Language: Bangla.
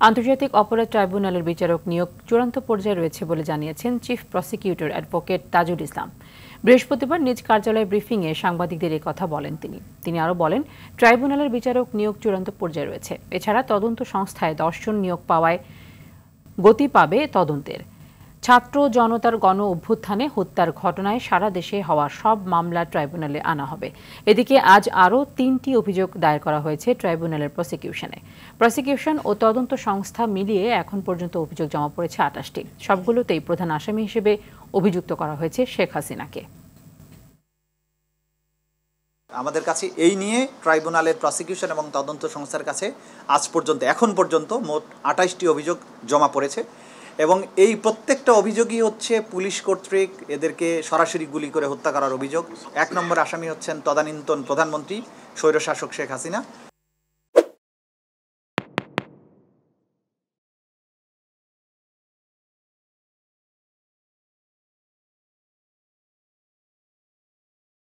আন্তর্জাতিক অপরাধ ট্রাইব্যুনালের বিচারক নিয়োগ চূড়ান্ত পর্যায়ে রয়েছে বলে জানিয়েছেন chief prosecutor advocate Tajul Islam. বৃহস্পতিবার নিজ কার্যালয়ে ব্রিফিংয়ে সাংবাদিকদের এই কথা বলেন তিনি আরও বলেন, ট্রাইব্যুনালের বিচারক নিয়োগ চূড়ান্ত পর্যায়ে রয়েছে। এছাড়া তদন্ত সংস্থায় 10 জন নিয়োগ পাওয়ায় গতি পাবে তদন্তের। ছাত্র জনতার গণ অভ্যুত্থানে হত্যার ঘটনায় সারা দেশে হওয়া সব মামলা ট্রাইব্যুনালে আনা হবে। এদিকে আজ আরও 3টি অভিযোগ দায়ের করা হয়েছে ট্রাইব্যুনালের প্রসিকিউশন ও তদন্ত সংস্থা মিলিয়ে এখন পর্যন্ত অভিযোগ জমা পড়েছে 28টি। সবগুলোতেই প্রধান আসামি হিসেবে অভিযুক্ত করা হয়েছে শেখ হাসিনাকে। আমাদের কাছে এই নিয়ে ট্রাইব্যুনালের প্রসিকিউশন এবং তদন্ত সংস্থার কাছে এখন পর্যন্ত মোট 28টি অভিযোগ জমা পড়েছে এবং এই প্রত্যেকটা অভিযোগই হচ্ছে পুলিশ কর্তৃক এদেরকে সরাসরি গুলি করে হত্যা করার অভিযোগ। 1 নম্বর আসামি হচ্ছেন তদানীন্তন প্রধানমন্ত্রী স্বৈরশাসক শেখ হাসিনা।